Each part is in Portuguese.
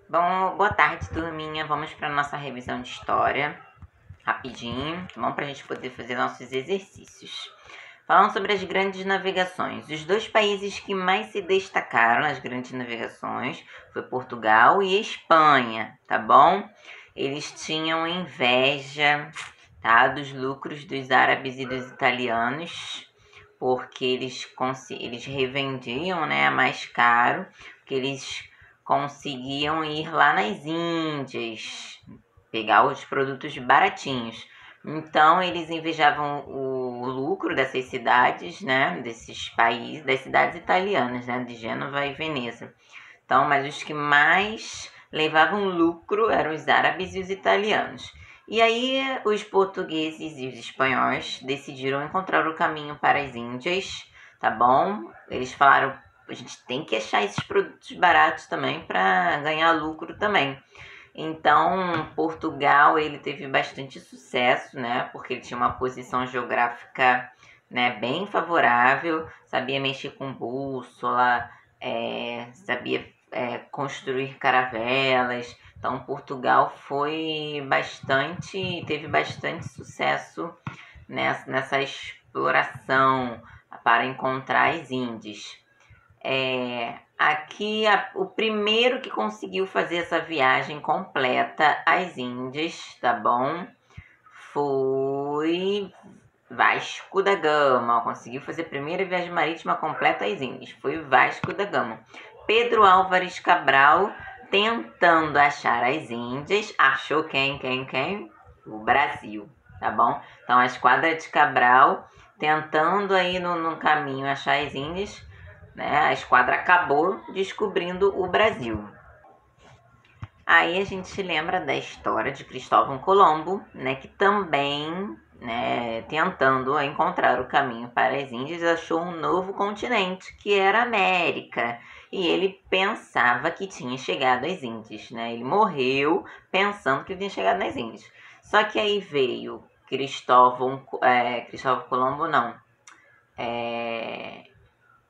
Bom, boa tarde, turminha. Vamos para nossa revisão de história, rapidinho, tá bom? Para a gente poder fazer nossos exercícios. Falando sobre as grandes navegações. Os dois países que mais se destacaram nas grandes navegações foi Portugal e Espanha, tá bom? Eles tinham inveja, tá, dos lucros dos árabes e dos italianos, porque eles revendiam, né, mais caro, porque eles conseguiam ir lá nas Índias, pegar os produtos baratinhos. Então, eles invejavam o lucro dessas cidades, né, desses países, das cidades italianas, né, de Gênova e Veneza. Então, mas os que mais levavam lucro eram os árabes e os italianos. E aí, os portugueses e os espanhóis decidiram encontrar o caminho para as Índias, tá bom? Eles falaram, a gente tem que achar esses produtos baratos também para ganhar lucro também. Então, Portugal, ele teve bastante sucesso, né? Porque ele tinha uma posição geográfica, né, bem favorável, sabia mexer com bússola, sabia construir caravelas. Então, Portugal teve bastante sucesso nessa exploração para encontrar as Índias. O primeiro que conseguiu fazer essa viagem completa às Índias, tá bom? Foi Vasco da Gama. Conseguiu fazer a primeira viagem marítima completa às Índias. Foi Vasco da Gama. Pedro Álvares Cabral, tentando achar as Índias, achou quem? O Brasil, tá bom? Então, a esquadra de Cabral, tentando aí no caminho achar as Índias, né? A esquadra acabou descobrindo o Brasil. Aí a gente lembra da história de Cristóvão Colombo, né, que também, né, tentando encontrar o caminho para as Índias, achou um novo continente, que era a América. E ele pensava que tinha chegado às Índias, né? Ele morreu pensando que tinha chegado nas Índias. Só que aí veio Cristóvão Colombo, não.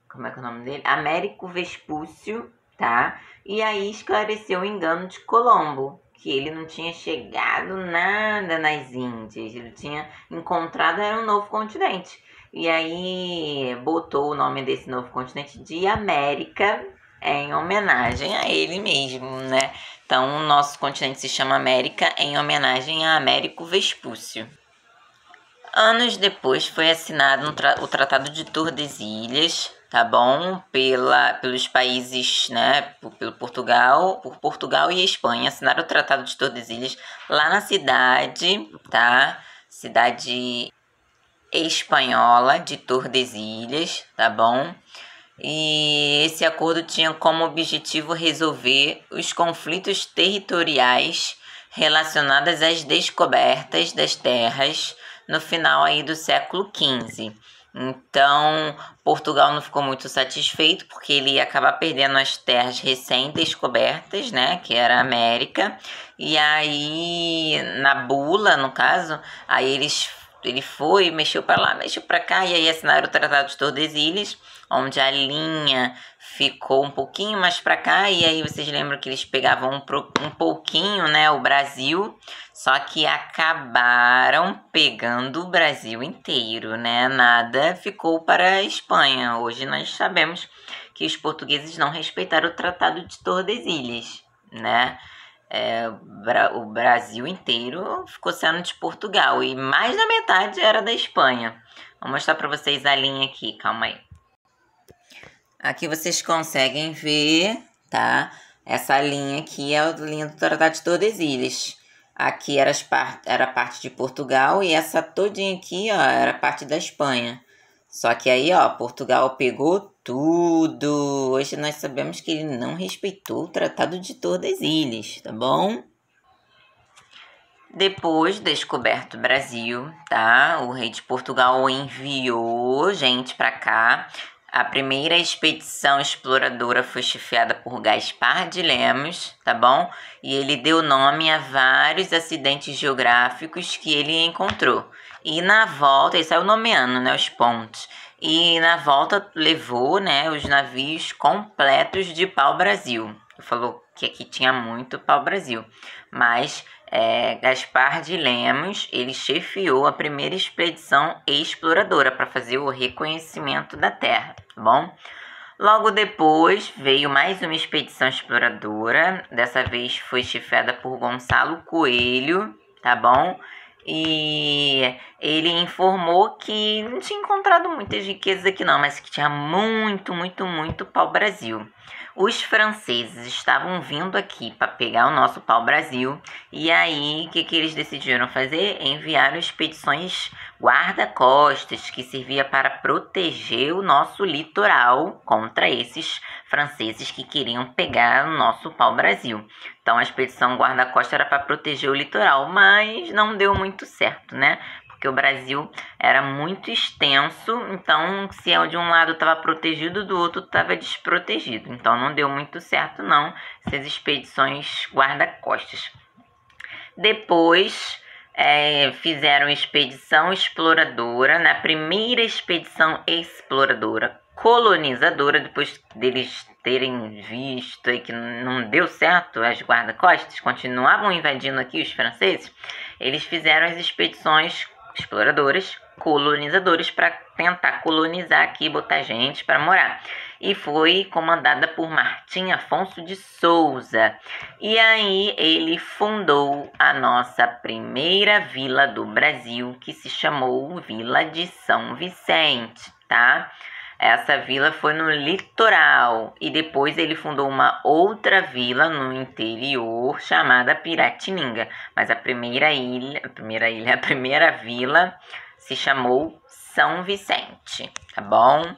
Como é que é o nome dele? Américo Vespúcio, tá? E aí esclareceu o engano de Colombo, que ele não tinha chegado nada nas Índias, ele tinha encontrado era um novo continente. E aí botou o nome desse novo continente de América em homenagem a ele mesmo, né? Então, o nosso continente se chama América em homenagem a Américo Vespúcio. Anos depois foi assinado o Tratado de Tordesilhas, tá bom? Pelos países, né? Por Portugal e Espanha. Assinaram o Tratado de Tordesilhas lá na cidade, tá? Cidade espanhola de Tordesilhas, tá bom? E esse acordo tinha como objetivo resolver os conflitos territoriais relacionados às descobertas das terras no final aí do século XV. Então, Portugal não ficou muito satisfeito porque ele ia acabar perdendo as terras recém-descobertas, né, que era a América. E aí, na bula, no caso, aí ele foi, mexeu para lá, mexeu para cá, e aí assinaram o Tratado de Tordesilhas, onde a linha ficou um pouquinho mais para cá, e aí vocês lembram que eles pegavam um pouquinho, né, o Brasil, só que acabaram pegando o Brasil inteiro, né, nada ficou para a Espanha. Hoje nós sabemos que os portugueses não respeitaram o Tratado de Tordesilhas, né, o Brasil inteiro ficou sendo de Portugal e mais da metade era da Espanha. Vou mostrar para vocês a linha aqui, calma aí. Aqui vocês conseguem ver, tá? Essa linha aqui é a linha do Tratado de Tordesilhas. Aqui era a parte de Portugal e essa todinha aqui, ó, era parte da Espanha. Só que aí, ó, Portugal pegou tudo. Hoje nós sabemos que ele não respeitou o Tratado de Tordesilhas, tá bom? Depois descoberto o Brasil, tá? O rei de Portugal enviou gente para cá. A primeira expedição exploradora foi chefiada por Gaspar de Lemos, tá bom? E ele deu nome a vários acidentes geográficos que ele encontrou. E na volta, ele saiu nomeando, né, os pontos. E na volta levou, né, os navios completos de pau-brasil. falou que aqui tinha muito pau-brasil, mas Gaspar de Lemos, ele chefiou a primeira expedição exploradora para fazer o reconhecimento da terra, tá bom? Logo depois veio mais uma expedição exploradora, dessa vez foi chefiada por Gonçalo Coelho, tá bom? E ele informou que não tinha encontrado muitas riquezas aqui não, mas que tinha muito, muito, muito pau-brasil. Os franceses estavam vindo aqui para pegar o nosso pau-brasil, e aí o que eles decidiram fazer? Enviaram expedições guarda-costas, que servia para proteger o nosso litoral contra esses franceses que queriam pegar o nosso pau-brasil. Então a expedição guarda-costas era para proteger o litoral, mas não deu muito certo, né? Porque o Brasil era muito extenso, então se de um lado estava protegido, do outro estava desprotegido. Então não deu muito certo não, essas expedições guarda-costas. Depois fizeram expedição exploradora, na primeira expedição exploradora colonizadora, depois deles terem visto aí que não deu certo, as guarda-costas continuavam invadindo aqui os franceses, eles fizeram as expedições exploradoras, colonizadoras, para tentar colonizar aqui, botar gente para morar. E foi comandada por Martim Afonso de Souza. E aí ele fundou a nossa primeira vila do Brasil, que se chamou Vila de São Vicente, tá? Essa vila foi no litoral e depois ele fundou uma outra vila no interior chamada Piratininga. Mas a primeira vila se chamou São Vicente, tá bom?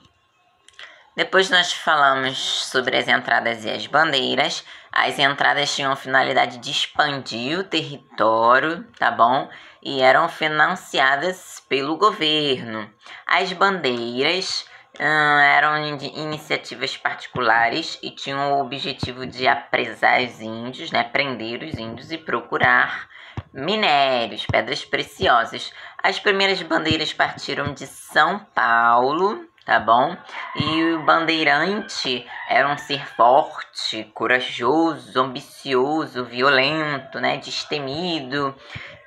Depois nós falamos sobre as entradas e as bandeiras. As entradas tinham a finalidade de expandir o território, tá bom? E eram financiadas pelo governo. As bandeiras eram iniciativas particulares e tinham o objetivo de apresar os índios, né, prender os índios e procurar minérios, pedras preciosas. As primeiras bandeiras partiram de São Paulo, tá bom? E o bandeirante era um ser forte, corajoso, ambicioso, violento, né, destemido,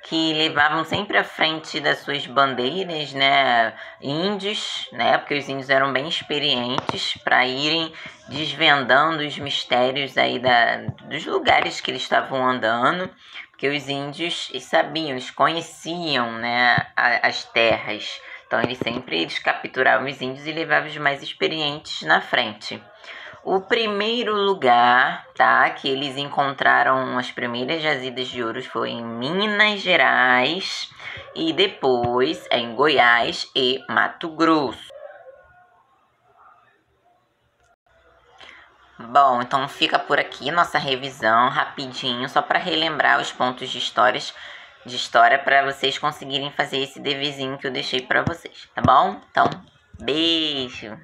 que levavam sempre à frente das suas bandeiras, né, índios, né, porque os índios eram bem experientes para irem desvendando os mistérios aí dos lugares que eles estavam andando, porque os índios sabiam, eles conheciam, né, as terras, então eles capturavam os índios e levavam os mais experientes na frente. O primeiro lugar, tá, que eles encontraram as primeiras jazidas de ouro foi em Minas Gerais e depois em Goiás e Mato Grosso. Bom, então fica por aqui nossa revisão rapidinho, só para relembrar os pontos de história para vocês conseguirem fazer esse deverzinho que eu deixei para vocês, tá bom? Então, beijo!